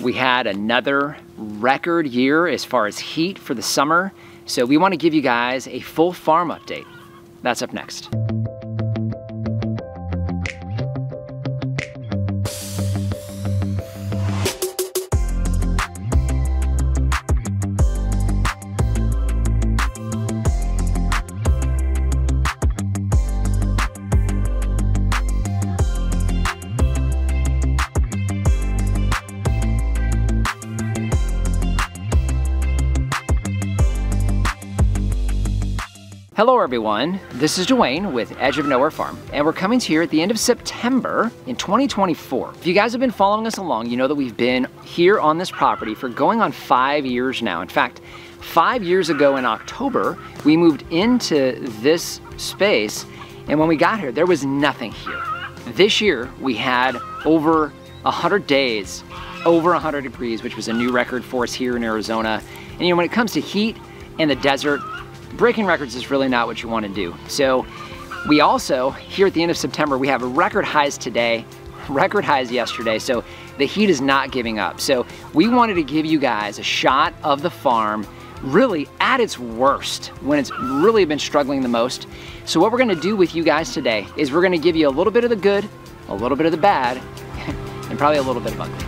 We had another record year as far as heat for the summer, so we want to give you guys a full farm update. That's up next. Hello everyone, this is Dwayne with Edge of Nowhere Farm, and we're coming to you at the end of September in 2024. If you guys have been following us along, you know that we've been here on this property for going on 5 years now. In fact, 5 years ago in October, we moved into this space, and when we got here, there was nothing here. This year, we had over 100 days, over 100 degrees, which was a new record for us here in Arizona. And you know, when it comes to heat and the desert, breaking records is really not what you want to do. So we also, here at the end of September, we have record highs today, record highs yesterday, so the heat is not giving up. So we wanted to give you guys a shot of the farm really at its worst, when it's really been struggling the most. So what we're gonna do with you guys today is we're gonna give you a little bit of the good, a little bit of the bad, and probably a little bit of ugly.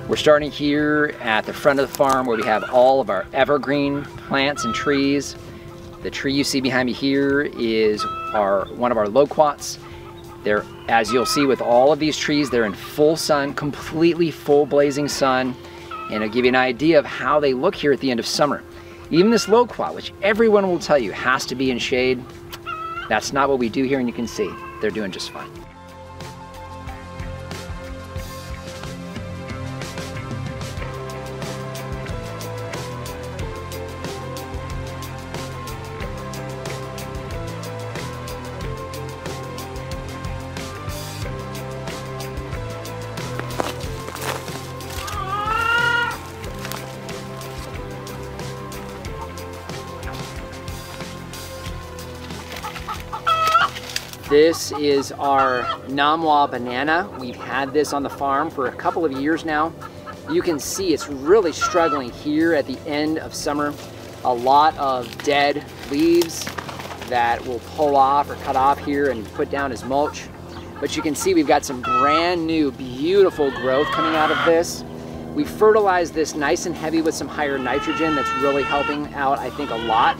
We're starting here at the front of the farm where we have all of our evergreen plants and trees. The tree you see behind me here is one of our loquats. They're, as you'll see with all of these trees, they're in full sun, completely full blazing sun. And I'll give you an idea of how they look here at the end of summer. Even this loquat, which everyone will tell you has to be in shade, that's not what we do here, and you can see they're doing just fine. This is our Mouna Banana. We've had this on the farm for a couple of years now. You can see it's really struggling here at the end of summer. A lot of dead leaves that we'll pull off or cut off here and put down as mulch. But you can see we've got some brand new, beautiful growth coming out of this. We fertilized this nice and heavy with some higher nitrogen that's really helping out, I think, a lot.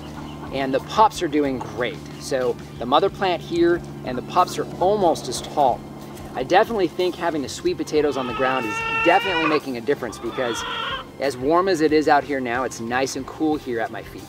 And the pups are doing great. So the mother plant here and the pups are almost as tall. I definitely think having the sweet potatoes on the ground is definitely making a difference, because as warm as it is out here now, it's nice and cool here at my feet.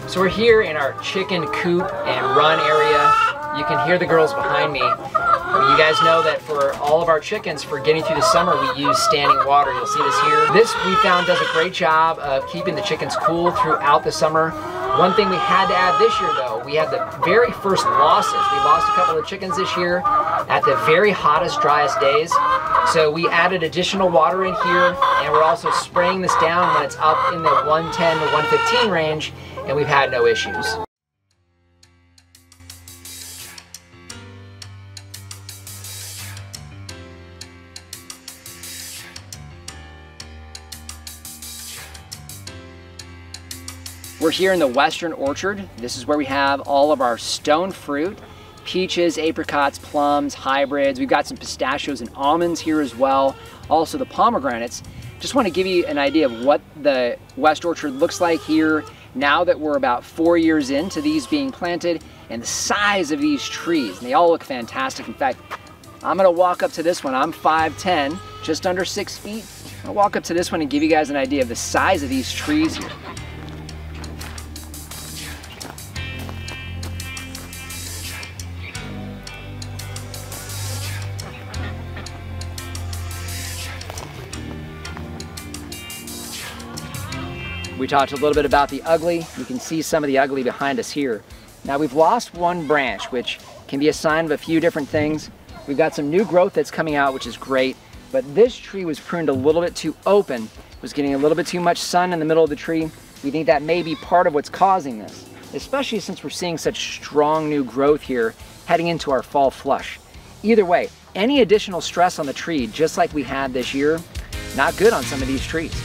So we're here in our chicken coop and run area. You can hear the girls behind me. You guys know that for all of our chickens, for getting through the summer, we use standing water. You'll see this here. This, we found, does a great job of keeping the chickens cool throughout the summer. One thing we had to add this year, though, we had the very first losses. We lost a couple of chickens this year at the very hottest, driest days. So we added additional water in here, and we're also spraying this down when it's up in the 110 to 115 range, and we've had no issues. We're here in the Western Orchard. This is where we have all of our stone fruit, peaches, apricots, plums, hybrids. We've got some pistachios and almonds here as well. Also the pomegranates. Just want to give you an idea of what the West Orchard looks like here now that we're about 4 years into these being planted, and the size of these trees. And they all look fantastic. In fact, I'm gonna walk up to this one. I'm 5'10", just under 6 feet. I'll walk up to this one and give you guys an idea of the size of these trees here. We talked a little bit about the ugly. You can see some of the ugly behind us here. Now we've lost one branch, which can be a sign of a few different things. We've got some new growth that's coming out, which is great, but this tree was pruned a little bit too open, was getting a little bit too much sun in the middle of the tree. We think that may be part of what's causing this, especially since we're seeing such strong new growth here heading into our fall flush. Either way, any additional stress on the tree, just like we had this year, not good on some of these trees.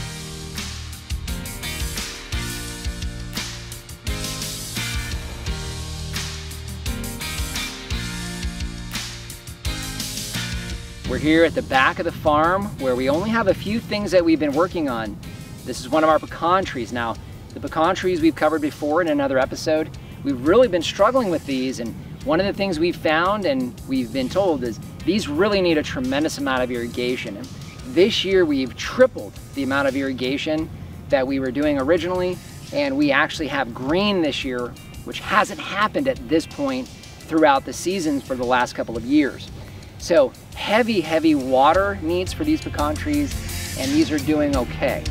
We're here at the back of the farm where we only have a few things that we've been working on. This is one of our pecan trees. Now, the pecan trees we've covered before in another episode. We've really been struggling with these, and one of the things we've found and we've been told is these really need a tremendous amount of irrigation. And this year we've tripled the amount of irrigation that we were doing originally, and we actually have green this year, which hasn't happened at this point throughout the seasons for the last couple of years. So heavy water needs for these pecan trees, and these are doing okay.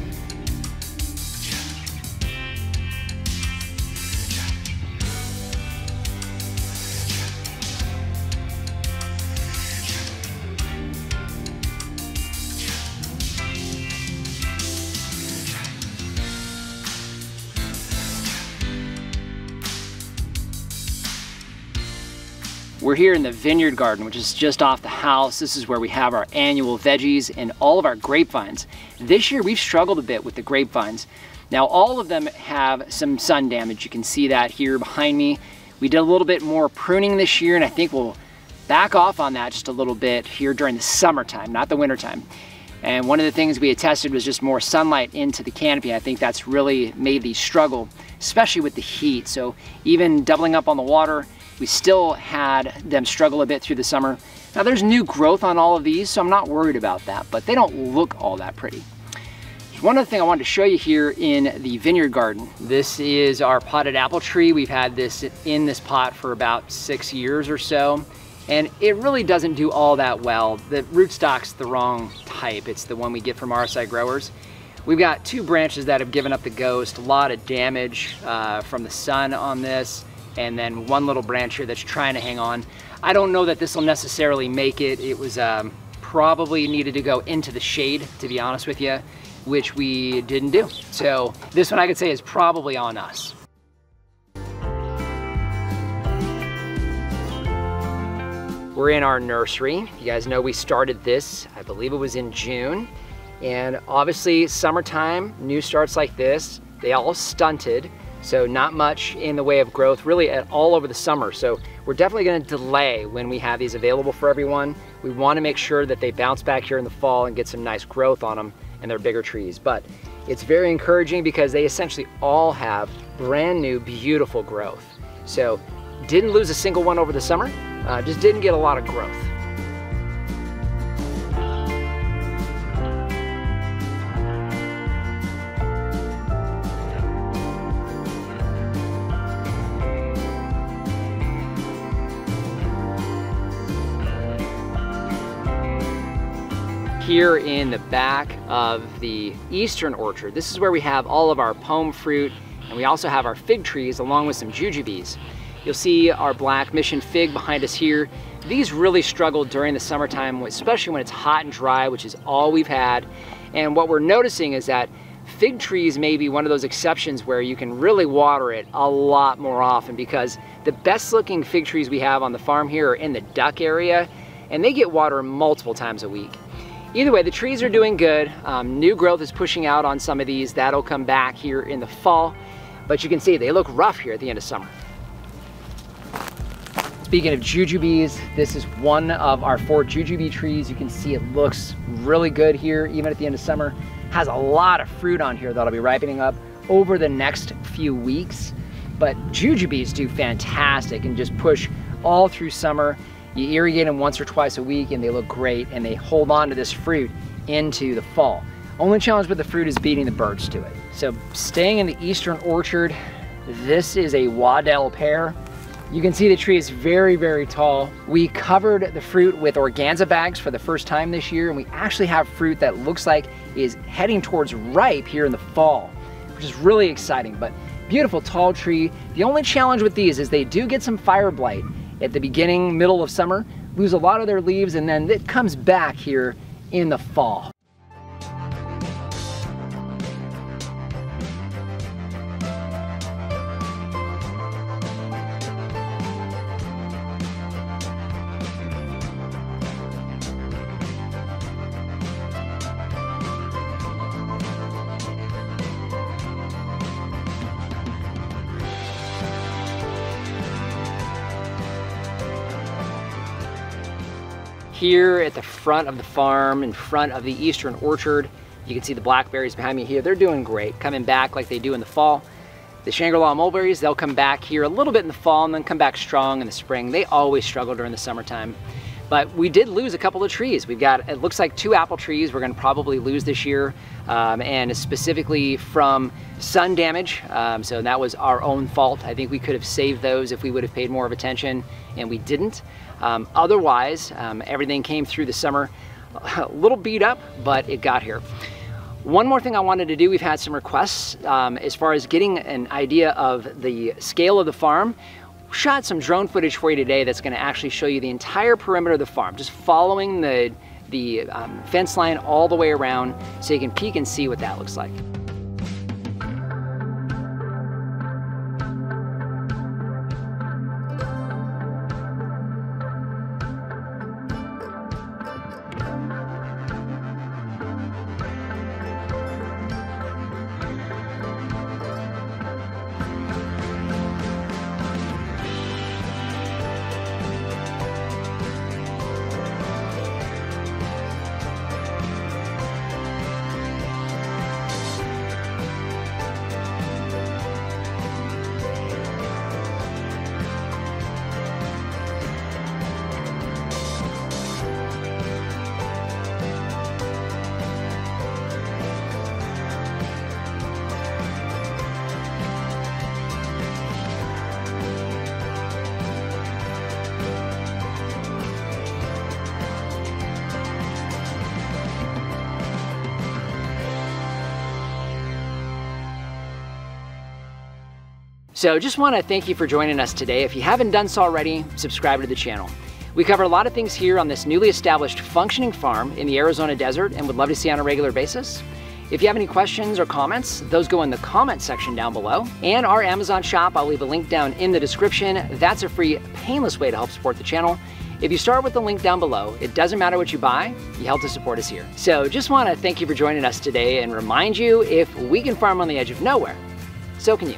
We're here in the Vineyard Garden, which is just off the house. This is where we have our annual veggies and all of our grapevines. This year we've struggled a bit with the grapevines. Now all of them have some sun damage. You can see that here behind me. We did a little bit more pruning this year, and I think we'll back off on that just a little bit here during the summertime, not the wintertime. And one of the things we had tested was just more sunlight into the canopy. I think that's really made these struggle, especially with the heat. So even doubling up on the water, we still had them struggle a bit through the summer. Now there's new growth on all of these, so I'm not worried about that, but they don't look all that pretty. There's one other thing I wanted to show you here in the Vineyard Garden. This is our potted apple tree. We've had this in this pot for about 6 years or so, and it really doesn't do all that well. The rootstock's the wrong type. It's the one we get from RSI growers. We've got 2 branches that have given up the ghost, a lot of damage from the sun on this, and then one little branch here that's trying to hang on. I don't know that this will necessarily make it. It was probably needed to go into the shade, to be honest with you, which we didn't do. So this one I could say is probably on us. We're in our nursery. You guys know we started this, I believe it was in June. And obviously summertime, new starts like this, they all stunted. So not much in the way of growth really at all over the summer. So we're definitely gonna delay when we have these available for everyone. We wanna make sure that they bounce back here in the fall and get some nice growth on them and they're bigger trees. But it's very encouraging because they essentially all have brand new, beautiful growth. So didn't lose a single one over the summer, just didn't get a lot of growth. Here in the back of the eastern orchard, this is where we have all of our pome fruit, and we also have our fig trees along with some jujubees. You'll see our black mission fig behind us here. These really struggled during the summertime, especially when it's hot and dry, which is all we've had. And what we're noticing is that fig trees may be one of those exceptions where you can really water it a lot more often, because the best looking fig trees we have on the farm here are in the duck area, and they get water multiple times a week. Either way, the trees are doing good. New growth is pushing out on some of these. That'll come back here in the fall. But you can see they look rough here at the end of summer. Speaking of jujubees, this is one of our 4 jujubee trees. You can see it looks really good here, even at the end of summer. Has a lot of fruit on here that'll be ripening up over the next few weeks. But jujubees do fantastic and just push all through summer. You irrigate them once or twice a week and they look great, and they hold on to this fruit into the fall. Only challenge with the fruit is beating the birds to it. So staying in the eastern orchard, this is a Wadell Pear. You can see the tree is very, very tall. We covered the fruit with organza bags for the first time this year, and we actually have fruit that looks like is heading towards ripe here in the fall. which is really exciting. But beautiful tall tree. The only challenge with these is they do get some fire blight at the beginning, middle of summer, lose a lot of their leaves, and then it comes back here in the fall. Here at the front of the farm, in front of the eastern orchard, you can see the blackberries behind me here. They're doing great, coming back like they do in the fall. The Shangri-La mulberries, they'll come back here a little bit in the fall and then come back strong in the spring. They always struggle during the summertime. But we did lose a couple of trees. We've got, it looks like 2 apple trees we're gonna probably lose this year, and specifically from sun damage. So that was our own fault. I think we could have saved those if we would have paid more of attention, and we didn't. Otherwise, everything came through the summer a little beat up, but it got here. One more thing I wanted to do, we've had some requests as far as getting an idea of the scale of the farm. Shot some drone footage for you today that's going to actually show you the entire perimeter of the farm, just following the fence line all the way around so you can peek and see what that looks like. So just want to thank you for joining us today. If you haven't done so already, subscribe to the channel. We cover a lot of things here on this newly established functioning farm in the Arizona desert and would love to see you on a regular basis. If you have any questions or comments, those go in the comment section down below. And our Amazon shop, I'll leave a link down in the description. That's a free, painless way to help support the channel. If you start with the link down below, it doesn't matter what you buy, you help to support us here. So just want to thank you for joining us today and remind you, if we can farm on the edge of nowhere, so can you.